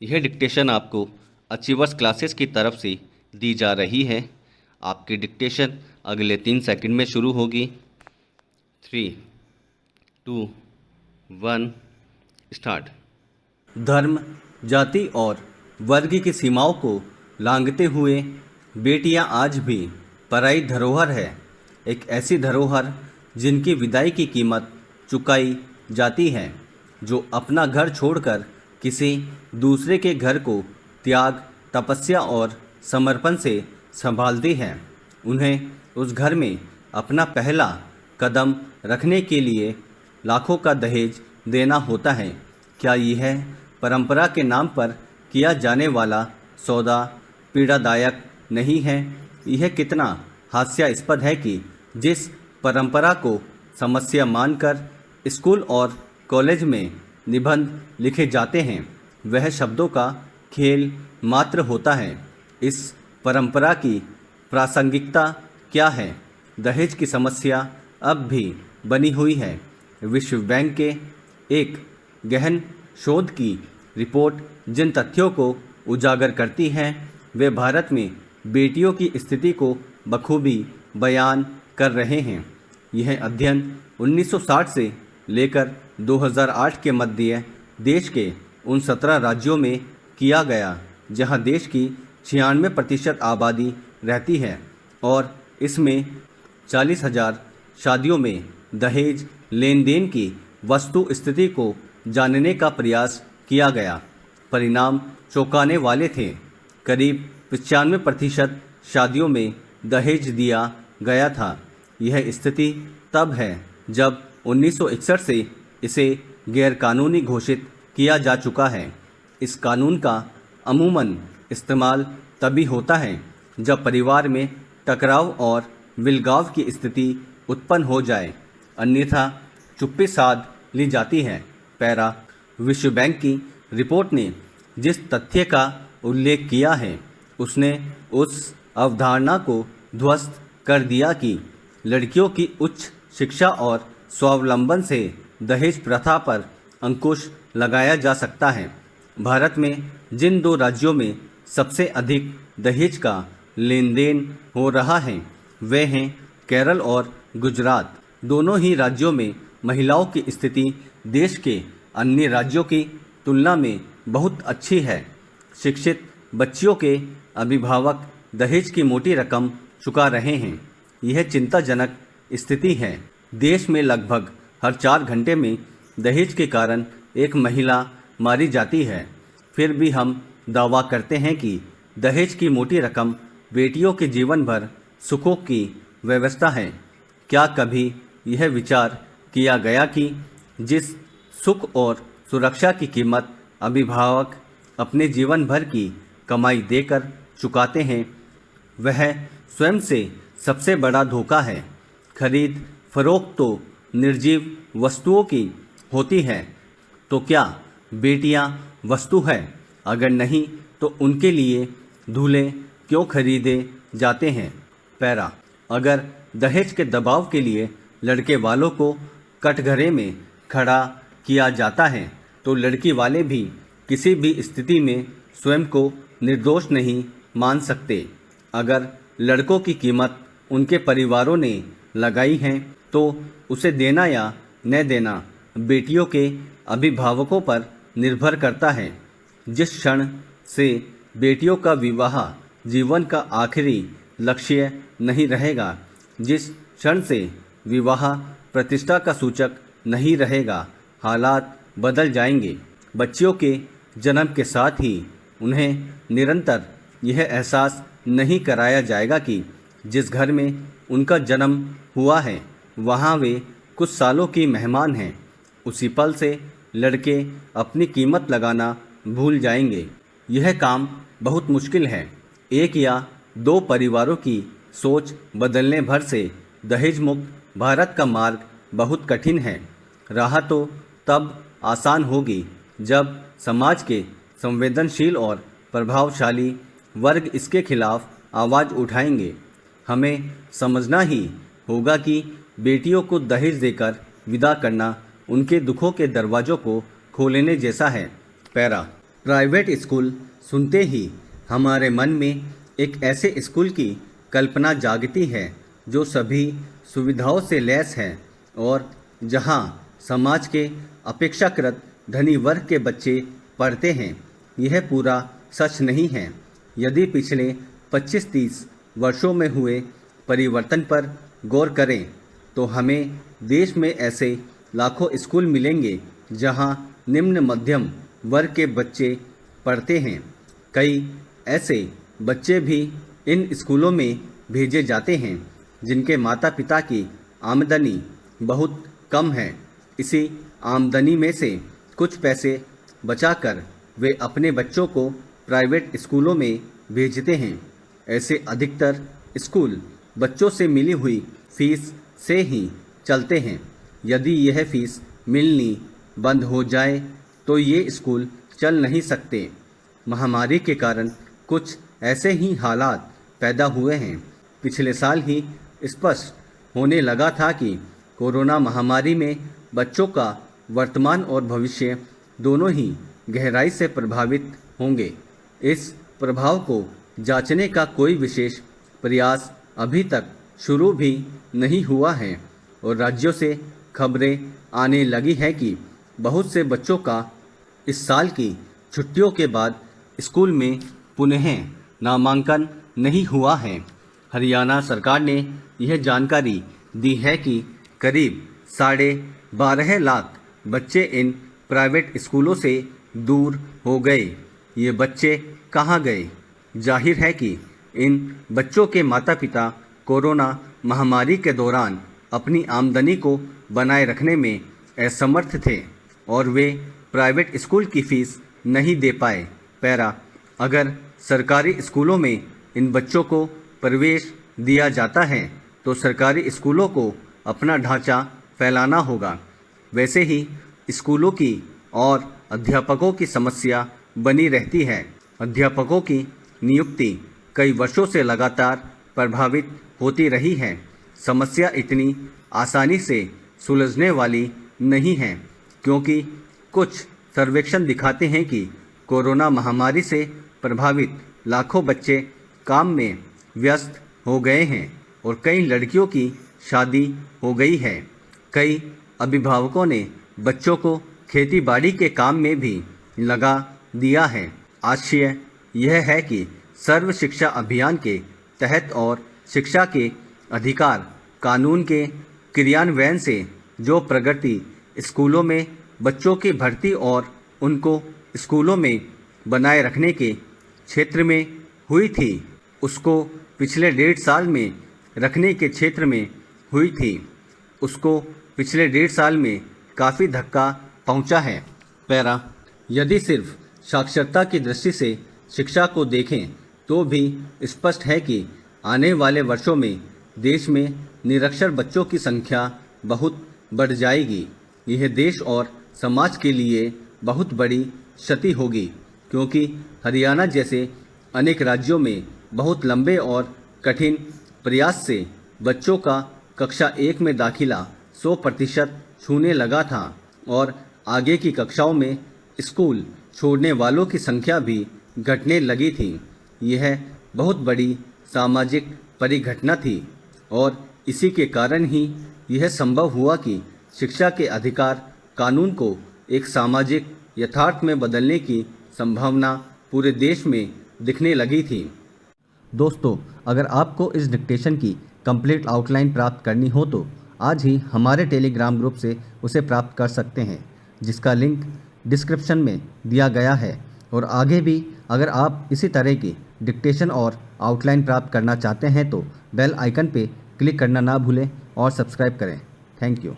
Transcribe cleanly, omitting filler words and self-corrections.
यह डिक्टेशन आपको achievers classes की तरफ से दी जा रही है। आपकी डिक्टेशन अगले 3 सेकंड में शुरू होगी। 3, 2, 1 स्टार्ट। धर्म, जाति और वर्ग की सीमाओं को लांघते हुए बेटियां आज भी पराई धरोहर है। एक ऐसी धरोहर जिनकी विदाई की कीमत चुकाई जाती है, जो अपना घर छोड़कर किसी दूसरे के घर को त्याग, तपस्या और समर्पण से संभालती है। उन्हें उस घर में अपना पहला कदम रखने के लिए लाखों का दहेज देना होता है। क्या यह परंपरा के नाम पर किया जाने वाला सौदा पीड़ादायक नहीं है? यह कितना हास्यास्पद है कि जिस परंपरा को समस्या मानकर स्कूल और कॉलेज में निबंध लिखे जाते हैं, वह शब्दों का खेल मात्र होता है। इस परंपरा की प्रासंगिकता क्या है? दहेज की समस्या अब भी बनी हुई है। विश्व बैंक के एक गहन शोध की रिपोर्ट जिन तथ्यों को उजागर करती है, वे भारत में बेटियों की स्थिति को बखूबी बयान कर रहे हैं। यह अध्ययन 1960 से लेकर 2008 के मध्य देश के उन 17 राज्यों में किया गया जहां देश की 96% आबादी रहती है, और इसमें 40,000 शादियों में दहेज लेन देन की वस्तु स्थिति को जानने का प्रयास किया गया। परिणाम चौंकाने वाले थे। करीब 95% शादियों में दहेज दिया गया था। यह स्थिति तब है जब 1961 से इसे गैरकानूनी घोषित किया जा चुका है। इस कानून का अमूमन इस्तेमाल तभी होता है जब परिवार में टकराव और विलगाव की स्थिति उत्पन्न हो जाए, अन्यथा चुप्पी साध ली जाती है। पैरा। विश्व बैंक की रिपोर्ट ने जिस तथ्य का उल्लेख किया है, उसने उस अवधारणा को ध्वस्त कर दिया कि लड़कियों की उच्च शिक्षा और स्वावलंबन से दहेज प्रथा पर अंकुश लगाया जा सकता है। भारत में जिन 2 राज्यों में सबसे अधिक दहेज का लेन देन हो रहा है, वे हैं केरल और गुजरात। दोनों ही राज्यों में महिलाओं की स्थिति देश के अन्य राज्यों की तुलना में बहुत अच्छी है। शिक्षित बच्चियों के अभिभावक दहेज की मोटी रकम चुका रहे हैं। यह चिंताजनक स्थिति है। देश में लगभग हर 4 घंटे में दहेज के कारण एक महिला मारी जाती है। फिर भी हम दावा करते हैं कि दहेज की मोटी रकम बेटियों के जीवन भर सुखों की व्यवस्था है। क्या कभी यह विचार किया गया कि जिस सुख और सुरक्षा की कीमत अभिभावक अपने जीवन भर की कमाई देकर चुकाते हैं, वह स्वयं से सबसे बड़ा धोखा है? खरीद फरोख्त तो निर्जीव वस्तुओं की होती है, तो क्या बेटियां वस्तु है? अगर नहीं तो उनके लिए दूल्हे क्यों खरीदे जाते हैं? पैरा। अगर दहेज के दबाव के लिए लड़के वालों को कटघरे में खड़ा किया जाता है, तो लड़की वाले भी किसी भी स्थिति में स्वयं को निर्दोष नहीं मान सकते। अगर लड़कों की कीमत उनके परिवारों ने लगाई है, तो उसे देना या न देना बेटियों के अभिभावकों पर निर्भर करता है। जिस क्षण से बेटियों का विवाह जीवन का आखिरी लक्ष्य नहीं रहेगा, जिस क्षण से विवाह प्रतिष्ठा का सूचक नहीं रहेगा, हालात बदल जाएंगे। बच्चियों के जन्म के साथ ही उन्हें निरंतर यह एहसास नहीं कराया जाएगा कि जिस घर में उनका जन्म हुआ है, वहाँ वे कुछ सालों की मेहमान हैं। उसी पल से लड़के अपनी कीमत लगाना भूल जाएंगे। यह काम बहुत मुश्किल है। 1 या 2 परिवारों की सोच बदलने भर से दहेज मुक्त भारत का मार्ग बहुत कठिन है। राह तो तब आसान होगी जब समाज के संवेदनशील और प्रभावशाली वर्ग इसके खिलाफ आवाज़ उठाएंगे। हमें समझना ही होगा कि बेटियों को दहेज देकर विदा करना उनके दुखों के दरवाज़ों को खोलने जैसा है। पैरा। प्राइवेट स्कूल सुनते ही हमारे मन में एक ऐसे स्कूल की कल्पना जागती है जो सभी सुविधाओं से लैस है और जहां समाज के अपेक्षाकृत धनी वर्ग के बच्चे पढ़ते हैं। यह पूरा सच नहीं है। यदि पिछले 25-30 वर्षों में हुए परिवर्तन पर गौर करें तो हमें देश में ऐसे लाखों स्कूल मिलेंगे जहां निम्न मध्यम वर्ग के बच्चे पढ़ते हैं। कई ऐसे बच्चे भी इन स्कूलों में भेजे जाते हैं जिनके माता पिता की आमदनी बहुत कम है। इसी आमदनी में से कुछ पैसे बचाकर वे अपने बच्चों को प्राइवेट स्कूलों में भेजते हैं। ऐसे अधिकतर स्कूल बच्चों से मिली हुई फीस से ही चलते हैं। यदि यह फीस मिलनी बंद हो जाए तो ये स्कूल चल नहीं सकते। महामारी के कारण कुछ ऐसे ही हालात पैदा हुए हैं। पिछले साल ही स्पष्ट होने लगा था कि कोरोना महामारी में बच्चों का वर्तमान और भविष्य दोनों ही गहराई से प्रभावित होंगे। इस प्रभाव को जांचने का कोई विशेष प्रयास अभी तक शुरू भी नहीं हुआ है और राज्यों से खबरें आने लगी है कि बहुत से बच्चों का इस साल की छुट्टियों के बाद स्कूल में पुनः नामांकन नहीं हुआ है। हरियाणा सरकार ने यह जानकारी दी है कि करीब 12.5 लाख बच्चे इन प्राइवेट स्कूलों से दूर हो गए। ये बच्चे कहाँ गए? जाहिर है कि इन बच्चों के माता पिता कोरोना महामारी के दौरान अपनी आमदनी को बनाए रखने में असमर्थ थे और वे प्राइवेट स्कूल की फीस नहीं दे पाए। पैरा, अगर सरकारी स्कूलों में इन बच्चों को प्रवेश दिया जाता है तो सरकारी स्कूलों को अपना ढांचा फैलाना होगा। वैसे ही स्कूलों की और अध्यापकों की समस्या बनी रहती है। अध्यापकों की नियुक्ति कई वर्षों से लगातार प्रभावित होती रही है। समस्या इतनी आसानी से सुलझने वाली नहीं है क्योंकि कुछ सर्वेक्षण दिखाते हैं कि कोरोना महामारी से प्रभावित लाखों बच्चे काम में व्यस्त हो गए हैं और कई लड़कियों की शादी हो गई है। कई अभिभावकों ने बच्चों को खेती बाड़ी के काम में भी लगा दिया है। आशय यह है कि सर्व शिक्षा अभियान के तहत और शिक्षा के अधिकार कानून के क्रियान्वयन से जो प्रगति स्कूलों में बच्चों की भर्ती और उनको स्कूलों में बनाए रखने के क्षेत्र में हुई थी उसको पिछले 1.5 साल में रखने के क्षेत्र में हुई थी उसको पिछले 1.5 साल में काफ़ी धक्का पहुंचा है। पैरा, यदि सिर्फ साक्षरता की दृष्टि से शिक्षा को देखें तो भी स्पष्ट है कि आने वाले वर्षों में देश में निरक्षर बच्चों की संख्या बहुत बढ़ जाएगी। यह देश और समाज के लिए बहुत बड़ी क्षति होगी क्योंकि हरियाणा जैसे अनेक राज्यों में बहुत लंबे और कठिन प्रयास से बच्चों का कक्षा 1 में दाखिला 100% छूने लगा था और आगे की कक्षाओं में स्कूल छोड़ने वालों की संख्या भी घटने लगी थी। यह बहुत बड़ी सामाजिक परिघटना थी और इसी के कारण ही यह संभव हुआ कि शिक्षा के अधिकार कानून को एक सामाजिक यथार्थ में बदलने की संभावना पूरे देश में दिखने लगी थी। दोस्तों, अगर आपको इस डिक्टेशन की कंप्लीट आउटलाइन प्राप्त करनी हो तो आज ही हमारे टेलीग्राम ग्रुप से उसे प्राप्त कर सकते हैं, जिसका लिंक डिस्क्रिप्शन में दिया गया है। और आगे भी अगर आप इसी तरह की डिक्टेशन और आउटलाइन प्राप्त करना चाहते हैं तो बेल आइकन पे क्लिक करना ना भूलें और सब्सक्राइब करें। Thank you.